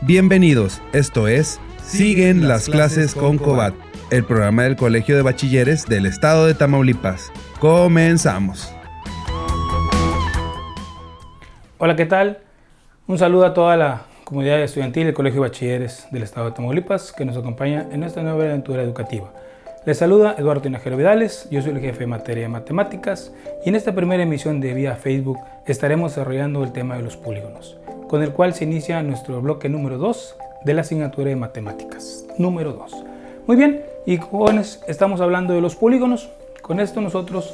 Bienvenidos, esto es Siguen las clases con Cobat, el programa del Colegio de Bachilleres del Estado de Tamaulipas. Comenzamos. Hola, ¿qué tal? Un saludo a toda la comunidad estudiantil del Colegio de Bachilleres del Estado de Tamaulipas que nos acompaña en esta nueva aventura educativa. Les saluda Eduardo Tinajero Vidales, yo soy el jefe de materia de matemáticas y en esta primera emisión de vía Facebook estaremos desarrollando el tema de los polígonos, con el cual se inicia nuestro bloque número 2 de la asignatura de matemáticas, número 2. Muy bien, y jóvenes, estamos hablando de los polígonos. Con esto nosotros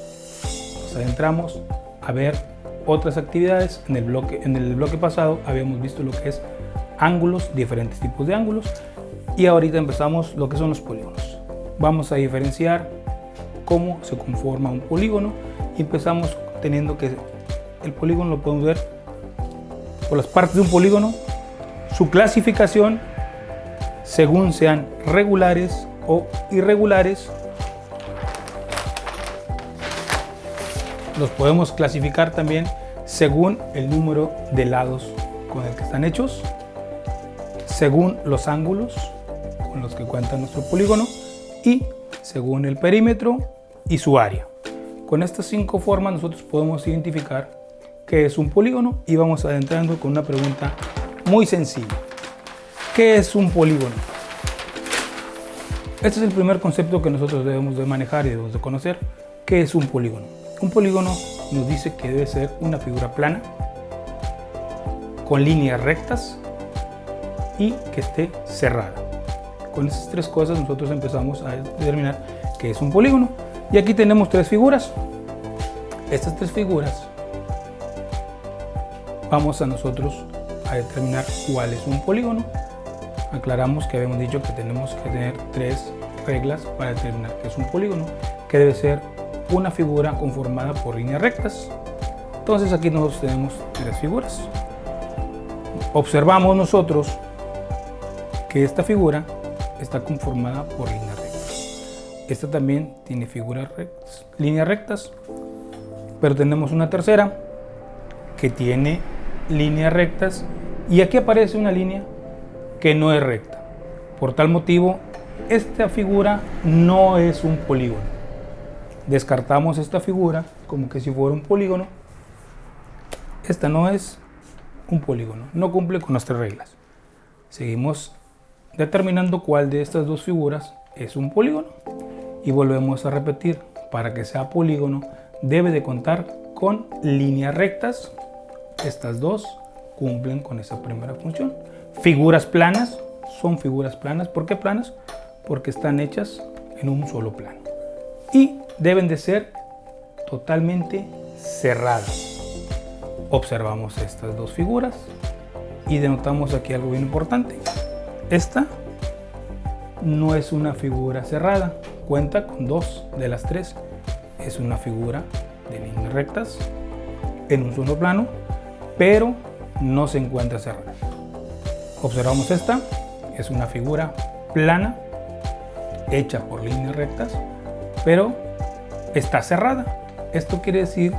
nos adentramos a ver otras actividades. En el bloque pasado habíamos visto lo que es ángulos, diferentes tipos de ángulos, y ahorita empezamos lo que son los polígonos. Vamos a diferenciar cómo se conforma un polígono y empezamos teniendo que el polígono lo podemos ver por las partes de un polígono, su clasificación según sean regulares o irregulares. Los podemos clasificar también según el número de lados con el que están hechos, según los ángulos con los que cuenta nuestro polígono y según el perímetro y su área. Con estas 5 formas nosotros podemos identificar qué es un polígono y vamos adentrando con una pregunta muy sencilla. ¿Qué es un polígono? Este es el primer concepto que nosotros debemos de manejar y debemos de conocer. ¿Qué es un polígono? Un polígono nos dice que debe ser una figura plana, con líneas rectas y que esté cerrada. Con esas 3 cosas nosotros empezamos a determinar qué es un polígono. Y aquí tenemos 3 figuras. Estas 3 figuras vamos a nosotros a determinar cuál es un polígono. Aclaramos que habíamos dicho que tenemos que tener 3 reglas para determinar qué es un polígono, que debe ser una figura conformada por líneas rectas. Entonces aquí nosotros tenemos 3 figuras. Observamos nosotros que esta figura está conformada por líneas rectas. Esta también tiene líneas rectas, pero tenemos una tercera que tiene líneas rectas y aquí aparece una línea que no es recta. Por tal motivo, esta figura no es un polígono. Descartamos esta figura como que si fuera un polígono. Esta no es un polígono, no cumple con nuestras reglas. Seguimos determinando cuál de estas 2 figuras es un polígono y volvemos a repetir. Para que sea polígono debe de contar con líneas rectas. Estas 2 cumplen con esa primera función. Figuras planas son figuras planas. ¿Por qué planas? Porque están hechas en un solo plano y deben de ser totalmente cerradas. Observamos estas 2 figuras y denotamos aquí algo bien importante. Esta no es una figura cerrada, cuenta con 2 de las 3. Es una figura de líneas rectas en un solo plano, pero no se encuentra cerrada. Observamos esta, es una figura plana, hecha por líneas rectas, pero está cerrada. Esto quiere decir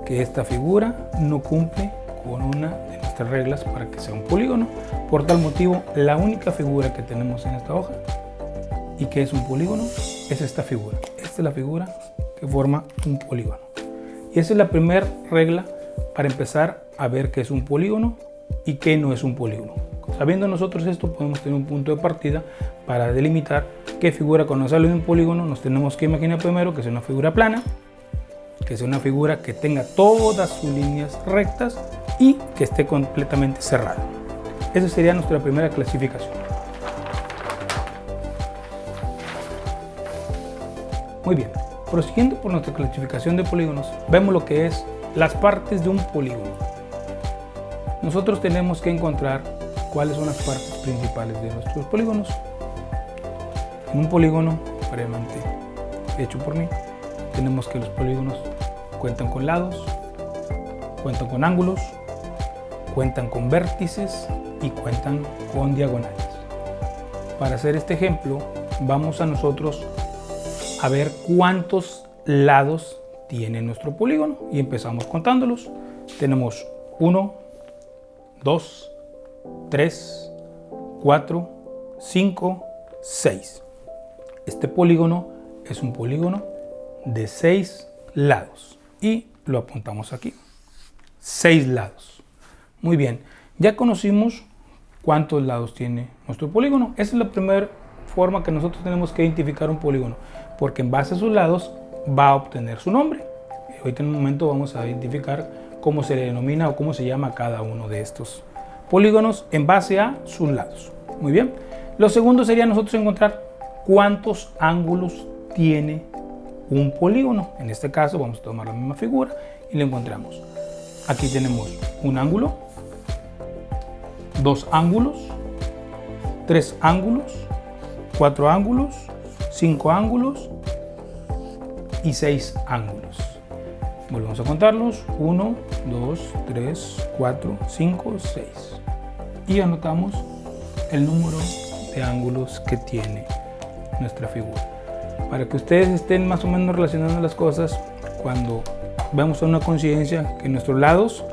que esta figura no cumple con una de nuestras reglas para que sea un polígono. Por tal motivo, la única figura que tenemos en esta hoja y que es un polígono es esta figura. Esta es la figura que forma un polígono. Y esa es la primera regla para empezar a ver qué es un polígono y qué no es un polígono. Sabiendo nosotros esto, podemos tener un punto de partida para delimitar qué figura. Cuando se habla de un polígono, nos tenemos que imaginar primero que sea una figura plana, que sea una figura que tenga todas sus líneas rectas y que esté completamente cerrada. Esa sería nuestra primera clasificación. Muy bien, prosiguiendo por nuestra clasificación de polígonos, vemos lo que es las partes de un polígono. Nosotros tenemos que encontrar cuáles son las partes principales de nuestros polígonos. En un polígono, previamente hecho por mí, tenemos que los polígonos cuentan con lados, cuentan con ángulos, cuentan con vértices y cuentan con diagonales. Para hacer este ejemplo, vamos a nosotros a ver cuántos lados tiene nuestro polígono y empezamos contándolos. Tenemos 1, 2, 3, 4, 5, 6. Este polígono es un polígono de 6 lados y lo apuntamos aquí. 6 lados. Muy bien, ya conocimos cuántos lados tiene nuestro polígono. Esa es la primera forma que nosotros tenemos que identificar un polígono, porque en base a sus lados va a obtener su nombre. Y ahorita en un momento vamos a identificar cómo se le denomina o cómo se llama cada uno de estos polígonos en base a sus lados. Muy bien. Lo segundo sería nosotros encontrar cuántos ángulos tiene un polígono. En este caso vamos a tomar la misma figura y lo encontramos. Aquí tenemos un ángulo, 2 ángulos, 3 ángulos, 4 ángulos, 5 ángulos y 6 ángulos. Volvemos a contarlos: 1, 2, 3, 4, 5, 6. Y anotamos el número de ángulos que tiene nuestra figura. Para que ustedes estén más o menos relacionando las cosas, cuando vamos a una coincidencia que nuestros lados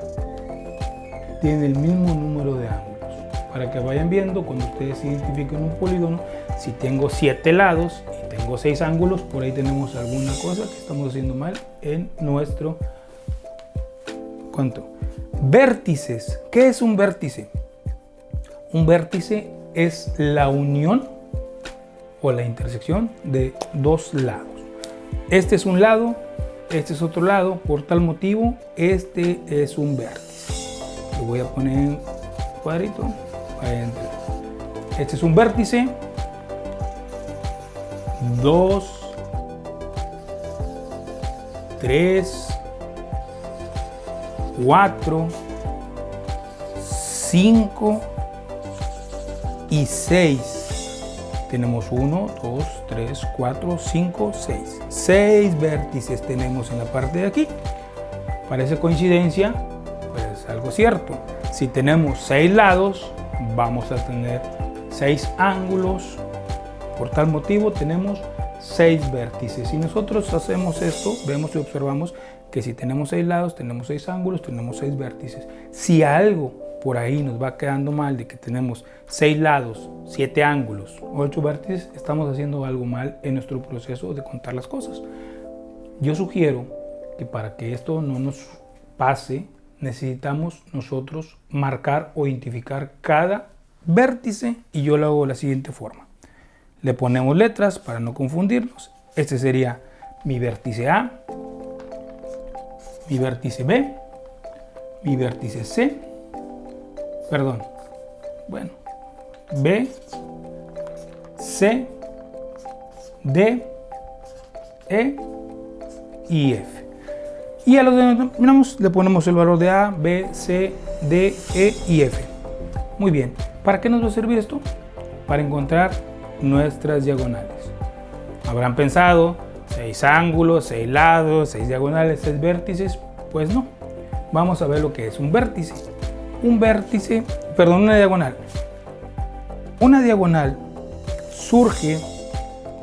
tienen el mismo número de ángulos. Para que vayan viendo, cuando ustedes identifiquen un polígono, si tengo 7 lados y tengo 6 ángulos, por ahí tenemos alguna cosa que estamos haciendo mal en nuestro conto. Vértices. ¿Qué es un vértice? Un vértice es la unión o la intersección de 2 lados. Este es un lado, este es otro lado. Por tal motivo, este es un vértice. Lo voy a poner en cuadrito. Este es un vértice. 2, 3, 4, 5 y 6. Tenemos 1, 2, 3, 4, 5, 6. 6 vértices tenemos en la parte de aquí. Parece coincidencia, pues es algo cierto. Si tenemos 6 lados, vamos a tener 6 ángulos. Por tal motivo tenemos 6 vértices. Si nosotros hacemos esto, vemos y observamos que si tenemos 6 lados, tenemos 6 ángulos, tenemos 6 vértices. Si algo por ahí nos va quedando mal de que tenemos 6 lados, 7 ángulos, 8 vértices, estamos haciendo algo mal en nuestro proceso de contar las cosas. Yo sugiero que para que esto no nos pase, necesitamos nosotros marcar o identificar cada vértice, y yo lo hago de la siguiente forma. Le ponemos letras para no confundirnos. Este sería mi vértice A, mi vértice B, mi vértice C, B, C, D, E y F. Y a los denominamos, le ponemos el valor de A, B, C, D, E y F. Muy bien. ¿Para qué nos va a servir esto? Para encontrar nuestras diagonales. Habrán pensado 6 ángulos, 6 lados, 6 diagonales, 6 vértices. Pues no. Vamos a ver lo que es un vértice. Una diagonal. Una diagonal surge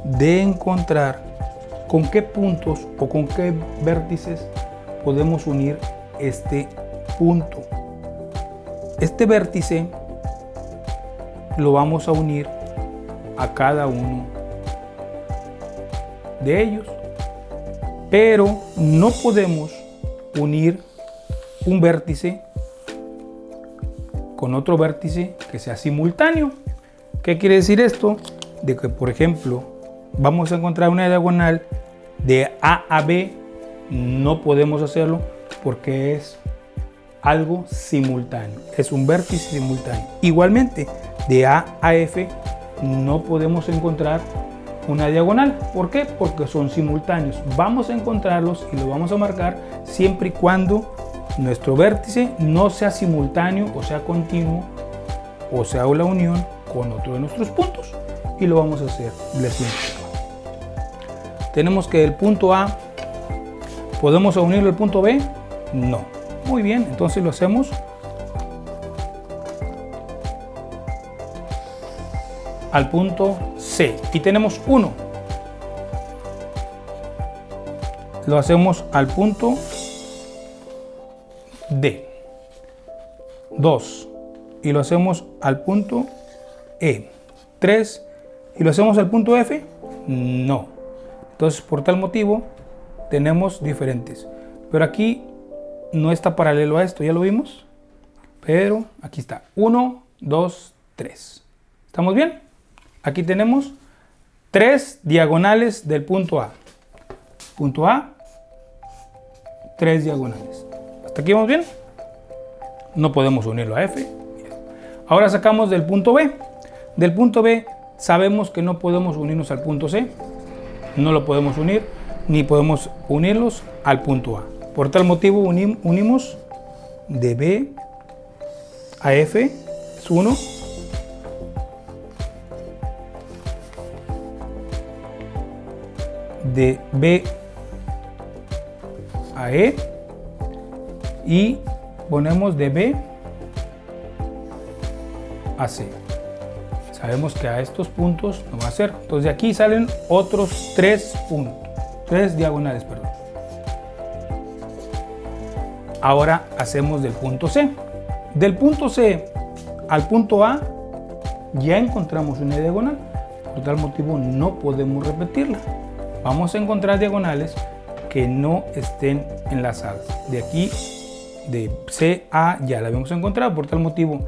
de encontrar con qué puntos o con qué vértices podemos unir este punto. Este vértice lo vamos a unir a cada uno de ellos, pero no podemos unir un vértice con otro vértice que sea simultáneo. ¿Qué quiere decir esto? De que, por ejemplo, vamos a encontrar una diagonal de A a B, no podemos hacerlo porque es algo simultáneo, es un vértice simultáneo. Igualmente, de A a F no podemos encontrar una diagonal. ¿Por qué? Porque son simultáneos. Vamos a encontrarlos y lo vamos a marcar siempre y cuando nuestro vértice no sea simultáneo o sea continuo o sea la unión con otro de nuestros puntos, y lo vamos a hacer de la siguiente forma. Tenemos que el punto A, ¿podemos unirlo al punto B? No. Muy bien, entonces lo hacemos al punto C y tenemos 1. Lo hacemos al punto D. 2. y lo hacemos al punto E. 3 y lo hacemos al punto F. No. Entonces, por tal motivo, tenemos diferentes. Pero aquí no está paralelo a esto, ¿ya lo vimos? Pero aquí está. 1, 2, 3. ¿Estamos bien? Aquí tenemos 3 diagonales del punto A. Punto A, 3 diagonales. ¿Hasta aquí vamos bien? No podemos unirlo a F. Ahora sacamos del punto B. Del punto B sabemos que no podemos unirnos al punto C. No lo podemos unir, ni podemos unirlos al punto A. Por tal motivo unimos de B a F, es 1. De B a E y ponemos de B a C. Sabemos que a estos puntos no va a ser. Entonces de aquí salen otros 3 puntos, 3 diagonales, perdón. Ahora hacemos del punto C. Del punto C al punto A ya encontramos una diagonal. Por tal motivo no podemos repetirla. Vamos a encontrar diagonales que no estén enlazadas. De aquí, de C a ya la habíamos encontrado. Por tal motivo,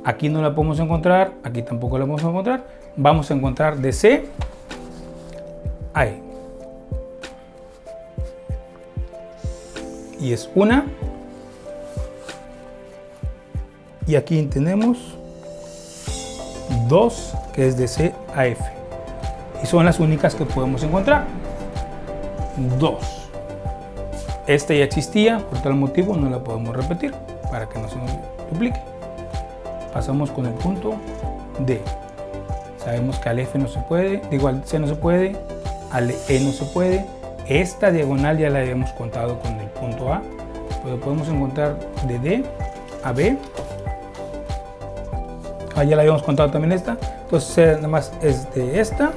aquí no la podemos encontrar, aquí tampoco la podemos encontrar. Vamos a encontrar de C a E. Y es una. Y aquí tenemos 2, que es de C a F. Y son las únicas que podemos encontrar. 2. Esta ya existía, por tal motivo no la podemos repetir para que no se nos duplique. Pasamos con el punto D. Sabemos que al F no se puede, digo al C no se puede, al E no se puede. Esta diagonal ya la habíamos contado con el punto A, pero podemos encontrar de D a B. Ya la habíamos contado también esta. Entonces nada más es de esta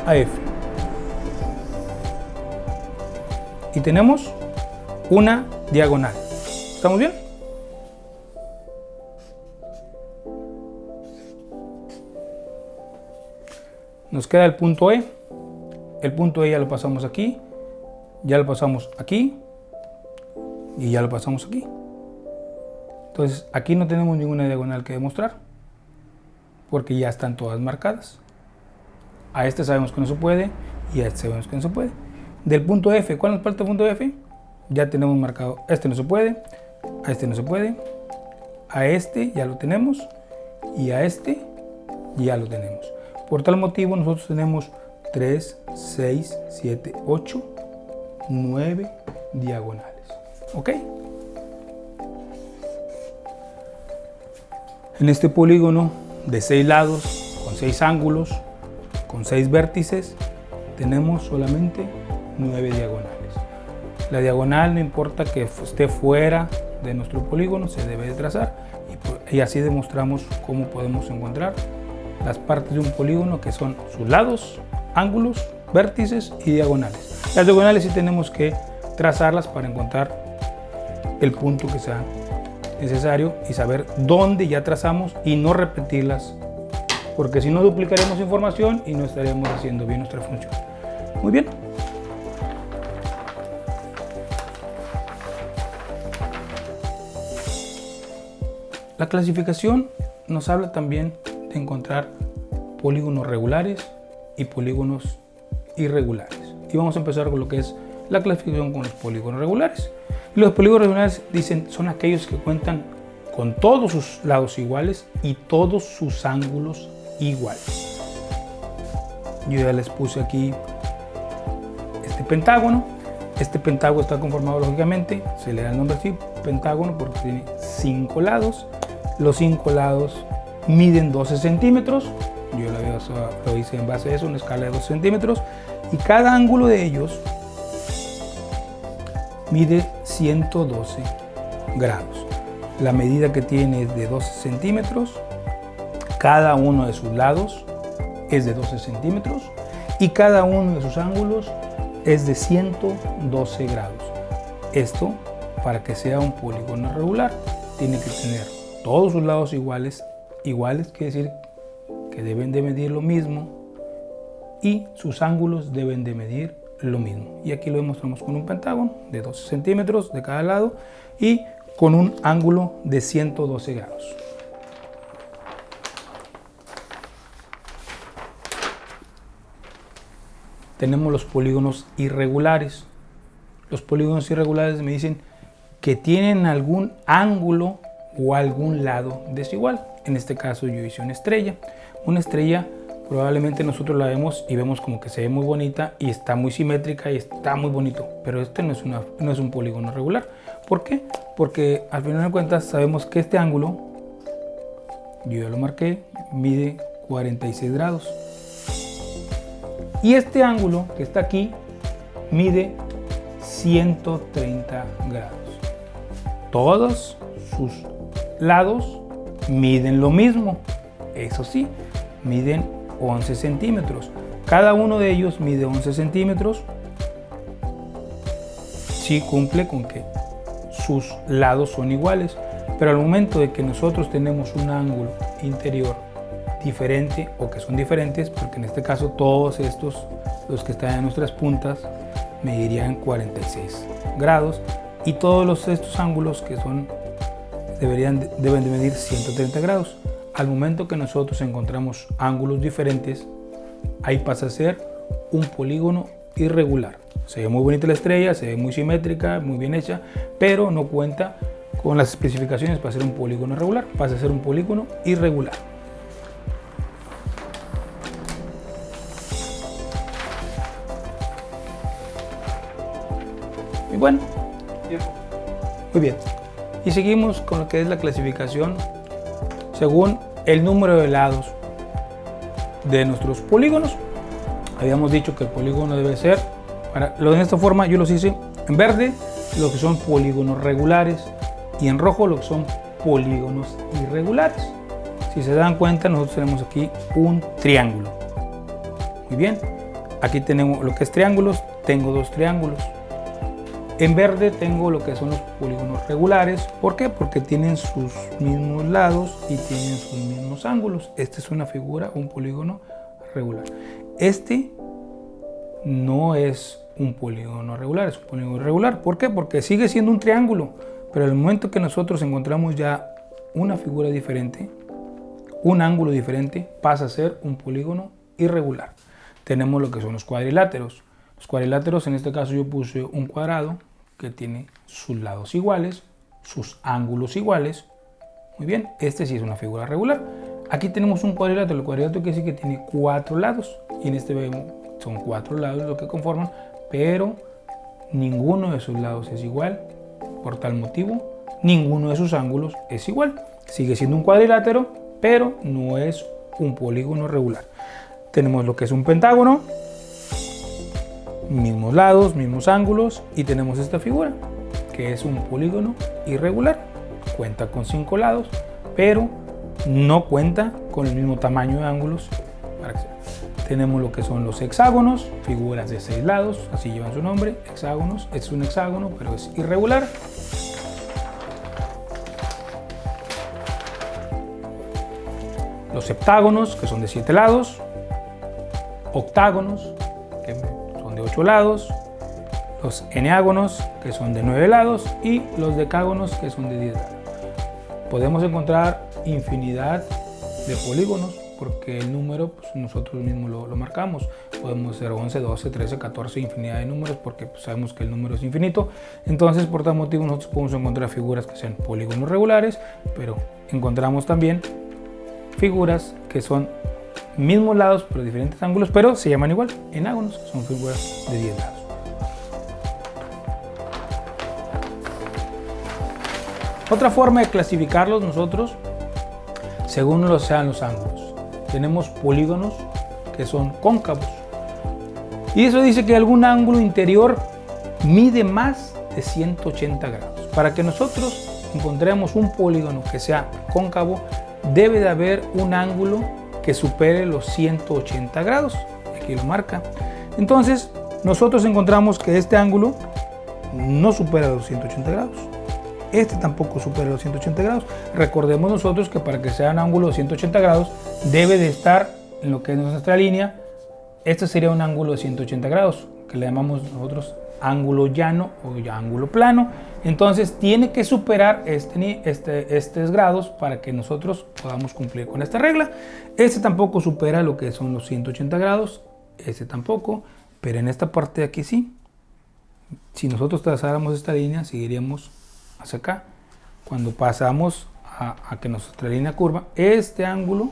a F. Y tenemos una diagonal. ¿Estamos bien? Nos queda el punto E. El punto E ya lo pasamos aquí, ya lo pasamos aquí y ya lo pasamos aquí. Entonces aquí no tenemos ninguna diagonal que demostrar porque ya están todas marcadas. A este sabemos que no se puede y a este sabemos que no se puede. Del punto F, ¿cuál nos falta el punto F? Ya tenemos marcado, este no se puede, a este no se puede, a este ya lo tenemos y a este ya lo tenemos. Por tal motivo nosotros tenemos 3, 6, 7, 8, 9 diagonales. ¿Ok? En este polígono de 6 lados, con 6 ángulos, con 6 vértices, tenemos solamente 9 diagonales. La diagonal, no importa que esté fuera de nuestro polígono, se debe de trazar y así demostramos cómo podemos encontrar las partes de un polígono, que son sus lados, ángulos, vértices y diagonales. Las diagonales sí tenemos que trazarlas para encontrar el punto que sea necesario y saber dónde ya trazamos y no repetirlas, porque si no duplicaremos información y no estaríamos haciendo bien nuestra función. Muy bien. La clasificación nos habla también de encontrar polígonos regulares y polígonos irregulares. Y vamos a empezar con lo que es la clasificación con los polígonos regulares. Y los polígonos regulares dicen son aquellos que cuentan con todos sus lados iguales y todos sus ángulos iguales. Yo ya les puse aquí este pentágono. Este pentágono está conformado lógicamente, se le da el nombre así, pentágono, porque tiene 5 lados. Los 5 lados miden 12 centímetros. Yo lo hice en base a eso, una escala de 12 centímetros. Y cada ángulo de ellos mide 112 grados. La medida que tiene es de 12 centímetros. Cada uno de sus lados es de 12 centímetros. Y cada uno de sus ángulos es de 112 grados. Esto, para que sea un polígono regular, tiene que tener todos sus lados iguales quiere decir que deben de medir lo mismo y sus ángulos deben de medir lo mismo. Y aquí lo demostramos con un pentágono de 12 centímetros de cada lado y con un ángulo de 112 grados. Tenemos los polígonos irregulares. Los polígonos irregulares me dicen que tienen algún ángulo o algún lado desigual. En este caso yo hice una estrella. Una estrella probablemente nosotros la vemos y vemos como que se ve muy bonita y está muy simétrica y está muy bonito. Pero este no es un polígono regular. ¿Por qué? Porque al final de cuentas sabemos que este ángulo, yo ya lo marqué, mide 46 grados. Y este ángulo que está aquí mide 130 grados. Todos sus lados miden lo mismo. Eso sí, miden 11 centímetros. Cada uno de ellos mide 11 centímetros. Sí cumple con que sus lados son iguales. Pero al momento de que nosotros tenemos un ángulo interior diferente o que son diferentes, porque en este caso todos estos, los que están en nuestras puntas, medirían 46 grados y todos estos ángulos que son deben de medir 130 grados. Al momento que nosotros encontramos ángulos diferentes, ahí pasa a ser un polígono irregular. Se ve muy bonita la estrella, se ve muy simétrica, muy bien hecha, pero no cuenta con las especificaciones para ser un polígono regular, pasa a ser un polígono irregular. Y bueno, muy bien. Y seguimos con lo que es la clasificación según el número de lados de nuestros polígonos. Habíamos dicho que el polígono debe ser, en esta forma yo los hice en verde, lo que son polígonos regulares, y en rojo lo que son polígonos irregulares. Si se dan cuenta, nosotros tenemos aquí un triángulo. Muy bien, aquí tenemos lo que es triángulos, tengo dos triángulos. En verde tengo lo que son los polígonos regulares. ¿Por qué? Porque tienen sus mismos lados y tienen sus mismos ángulos. Esta es una figura, un polígono regular. Este no es un polígono regular, es un polígono irregular. ¿Por qué? Porque sigue siendo un triángulo, pero en el momento que nosotros encontramos ya una figura diferente, un ángulo diferente, pasa a ser un polígono irregular. Tenemos lo que son los cuadriláteros. Los cuadriláteros, en este caso yo puse un cuadrado que tiene sus lados iguales, sus ángulos iguales. Muy bien, este sí es una figura regular. Aquí tenemos un cuadrilátero. El cuadrilátero quiere decir que tiene 4 lados. Y en este vemos, son 4 lados lo que conforman, pero ninguno de sus lados es igual. Por tal motivo, ninguno de sus ángulos es igual. Sigue siendo un cuadrilátero, pero no es un polígono regular. Tenemos lo que es un pentágono. Mismos lados, mismos ángulos, y tenemos esta figura que es un polígono irregular. Cuenta con 5 lados, pero no cuenta con el mismo tamaño de ángulos. Tenemos lo que son los hexágonos, figuras de 6 lados, así llevan su nombre, hexágonos. Es un hexágono, pero es irregular. Los heptágonos, que son de 7 lados. Octágonos, que de 8 lados, los eneágonos, que son de 9 lados, y los decágonos, que son de 10 lados. Podemos encontrar infinidad de polígonos, porque el número pues, nosotros mismos lo marcamos. Podemos hacer 11, 12, 13, 14, infinidad de números, porque pues, sabemos que el número es infinito. Entonces, por tal motivo, nosotros podemos encontrar figuras que sean polígonos regulares, pero encontramos también figuras que son mismos lados pero diferentes ángulos, pero se llaman igual, enágonos, que son figuras de 10 lados. Otra forma de clasificarlos nosotros, según sean los ángulos. Tenemos polígonos que son cóncavos, y eso dice que algún ángulo interior mide más de 180 grados. Para que nosotros encontremos un polígono que sea cóncavo, debe de haber un ángulo que supere los 180 grados. Aquí lo marca. Entonces, nosotros encontramos que este ángulo no supera los 180 grados. Este tampoco supera los 180 grados. Recordemos nosotros que para que sea un ángulo de 180 grados debe de estar en lo que es nuestra línea. Este sería un ángulo de 180 grados, que le llamamos nosotros ángulo llano o ya ángulo plano. Entonces tiene que superar estos grados para que nosotros podamos cumplir con esta regla. Este tampoco supera lo que son los 180 grados, este tampoco, pero en esta parte de aquí sí. Si nosotros trazáramos esta línea, seguiríamos hacia acá. Cuando pasamos a que nuestra línea curva, este ángulo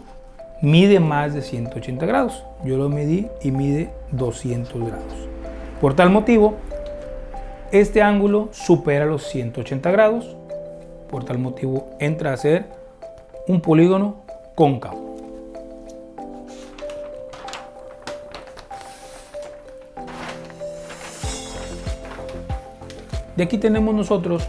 mide más de 180 grados. Yo lo medí y mide 200 grados. Por tal motivo, este ángulo supera los 180 grados. Por tal motivo, entra a ser un polígono cóncavo. De aquí tenemos nosotros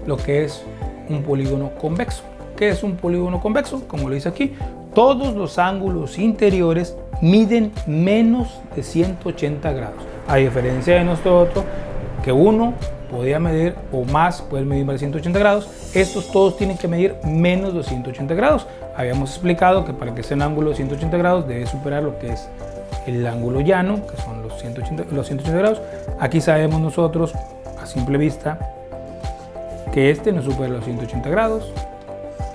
lo que es un polígono convexo. ¿Qué es un polígono convexo? Como lo dice aquí, todos los ángulos interiores miden menos de 180 grados. A diferencia de nosotros, que uno podía medir o más, puede medir más de 180 grados, estos todos tienen que medir menos de 180 grados. Habíamos explicado que para que sea un ángulo de 180 grados debe superar lo que es el ángulo llano, que son los 180 grados. Aquí sabemos nosotros, a simple vista, que este no supera los 180 grados,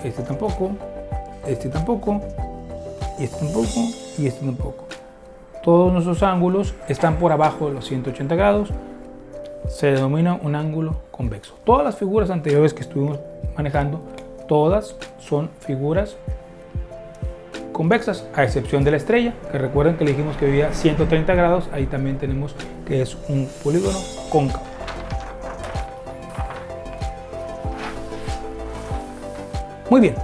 este tampoco, este tampoco, este tampoco y este tampoco. Todos nuestros ángulos están por abajo de los 180 grados. Se denomina un ángulo convexo. Todas las figuras anteriores que estuvimos manejando, todas son figuras convexas, a excepción de la estrella, que recuerden que le dijimos que vivía 130 grados. Ahí también tenemos que es un polígono cóncavo. Muy bien,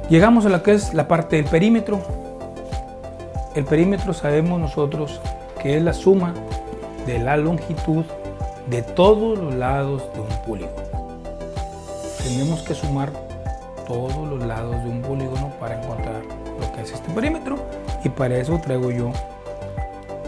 llegamos a lo que es la parte del perímetro. El perímetro sabemos nosotros que es la suma de la longitud de todos los lados de un polígono. Tenemos que sumar todos los lados de un polígono para encontrar lo que es este perímetro, y para eso traigo yo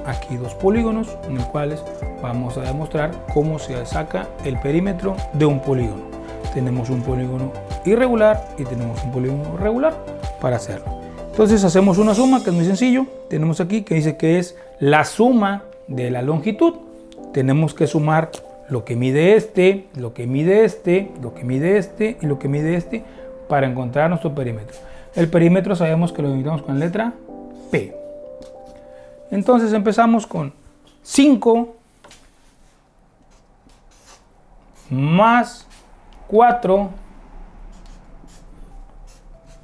aquí dos polígonos en los cuales vamos a demostrar cómo se saca el perímetro de un polígono. Tenemos un polígono irregular y tenemos un polígono regular para hacerlo. Entonces hacemos una suma que es muy sencillo. Tenemos aquí que dice que es la suma de la longitud. Tenemos que sumar lo que mide este, lo que mide este, lo que mide este y lo que mide este para encontrar nuestro perímetro. El perímetro sabemos que lo delimitamos con la letra P. Entonces empezamos con 5 más 4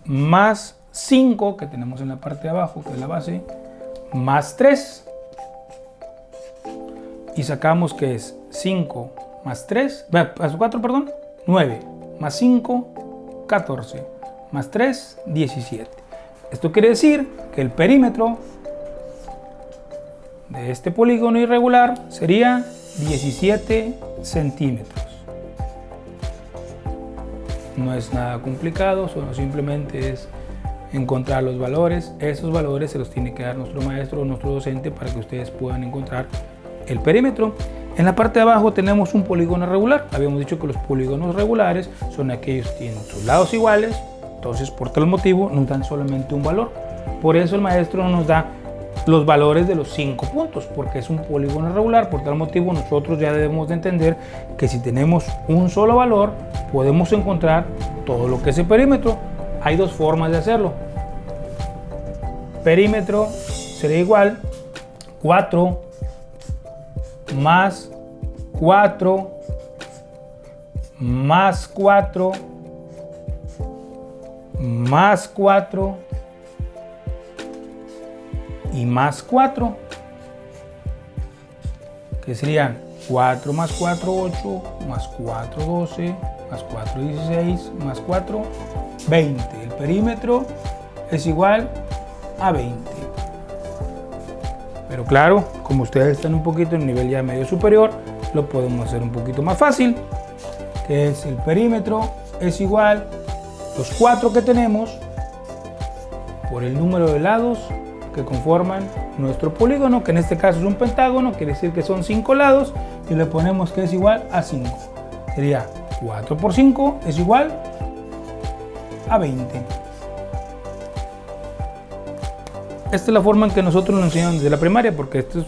más 5 que tenemos en la parte de abajo, que es la base, más 3. Y sacamos que es 5 más 3, más 4, perdón, 9, más 5, 14, más 3, 17. Esto quiere decir que el perímetro de este polígono irregular sería 17 centímetros. No es nada complicado, solo simplemente es encontrar los valores. Esos valores se los tiene que dar nuestro maestro o nuestro docente para que ustedes puedan encontrar el perímetro. En la parte de abajo tenemos un polígono regular. Habíamos dicho que los polígonos regulares son aquellos que tienen sus lados iguales, entonces por tal motivo nos dan solamente un valor. Por eso el maestro nos da los valores de los 5 puntos, porque es un polígono regular. Por tal motivo nosotros ya debemos de entender que si tenemos un solo valor podemos encontrar todo lo que es el perímetro. Hay dos formas de hacerlo. Perímetro sería igual 4 más 4 más 4 más 4 y más 4, que serían 4 más 4, 8, más 4, 12, más 4, 16, más 4, 20. El perímetro es igual a 20. Pero claro, como ustedes están un poquito en nivel ya medio superior, lo podemos hacer un poquito más fácil, que es el perímetro es igual los 4 que tenemos por el número de lados que conforman nuestro polígono, que en este caso es un pentágono, quiere decir que son 5 lados, y le ponemos que es igual a 5. sería 4 por 5 es igual a 20. Esta es la forma en que nosotros nos enseñamos desde la primaria, porque estos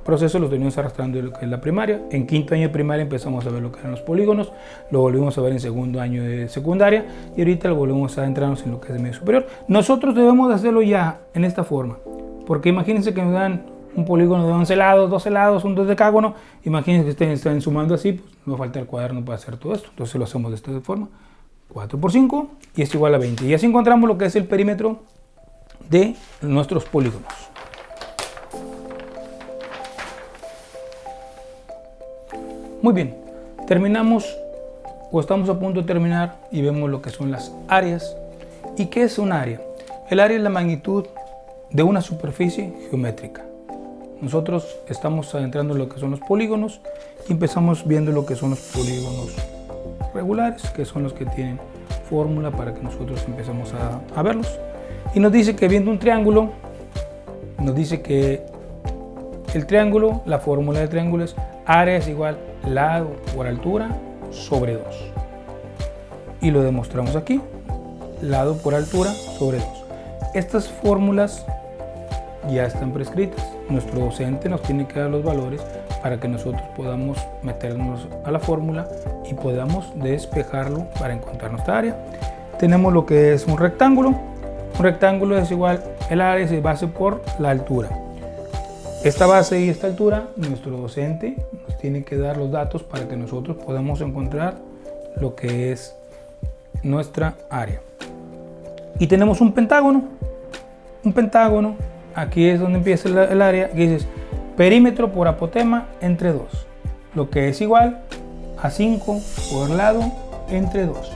procesos los venimos arrastrando de lo que es la primaria. En quinto año de primaria empezamos a ver lo que eran los polígonos, lo volvimos a ver en segundo año de secundaria y ahorita lo volvemos a adentrarnos en lo que es de medio superior. Nosotros debemos de hacerlo ya en esta forma, porque imagínense que nos dan un polígono de 11 lados, 12 lados, un decágono. Imagínense que estén sumando así, pues no falta el cuaderno para hacer todo esto. Entonces lo hacemos de esta forma, 4 por 5 y es igual a 20. Y así encontramos lo que es el perímetro de nuestros polígonos. Muy bien, terminamos o estamos a punto de terminar y vemos lo que son las áreas. ¿Y qué es un área? El área es la magnitud de una superficie geométrica. Nosotros estamos adentrando en lo que son los polígonos y empezamos viendo lo que son los polígonos regulares, que son los que tienen fórmula para que nosotros empecemos a verlos. Y nos dice que viendo un triángulo, nos dice que el triángulo, la fórmula del triángulo es área es igual lado por altura sobre 2. Y lo demostramos aquí, lado por altura sobre 2. Estas fórmulas ya están prescritas. Nuestro docente nos tiene que dar los valores para que nosotros podamos meternos a la fórmula y podamos despejarlo para encontrar nuestra área. Tenemos lo que es un rectángulo. Un rectángulo es igual, el área se base por la altura. Esta base y esta altura, nuestro docente nos tiene que dar los datos para que nosotros podamos encontrar lo que es nuestra área. Y tenemos un pentágono. Un pentágono, aquí es donde empieza el área, que dices perímetro por apotema entre 2, lo que es igual a 5 por lado entre 2.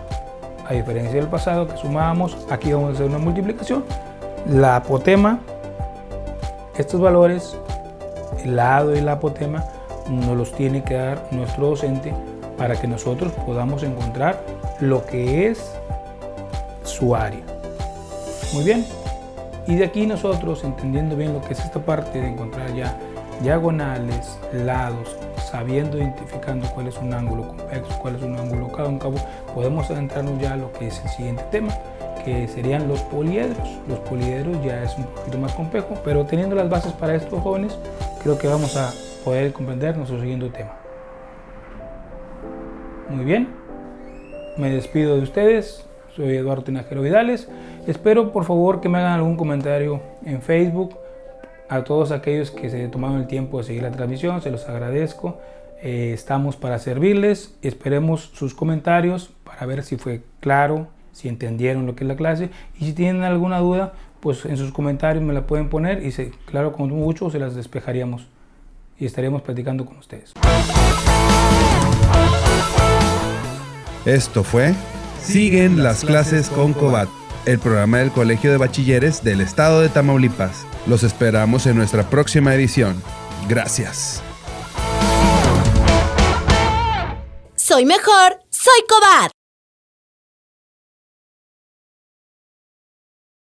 A diferencia del pasado que sumábamos, aquí vamos a hacer una multiplicación. La apotema, estos valores, el lado y la apotema, nos los tiene que dar nuestro docente para que nosotros podamos encontrar lo que es su área. Muy bien. Y de aquí nosotros, entendiendo bien lo que es esta parte de encontrar ya diagonales, lados, sabiendo, identificando cuál es un ángulo convexo, cuál es un ángulo cóncavo, podemos adentrarnos ya a lo que es el siguiente tema, que serían los poliedros. Los poliedros ya es un poquito más complejo, pero teniendo las bases para estos jóvenes, creo que vamos a poder comprender nuestro siguiente tema. Muy bien, me despido de ustedes. Soy Eduardo Tinajero Vidales. Espero por favor que me hagan algún comentario en Facebook. A todos aquellos que se tomaron el tiempo de seguir la transmisión, se los agradezco. Estamos para servirles. Esperemos sus comentarios para ver si fue claro, si entendieron lo que es la clase. Y si tienen alguna duda, pues en sus comentarios me la pueden poner y claro, con mucho se las despejaríamos y estaríamos platicando con ustedes. Esto fue Siguen las clases con Cobat, el programa del Colegio de Bachilleres del Estado de Tamaulipas. Los esperamos en nuestra próxima edición. Gracias. Soy mejor, soy Cobat.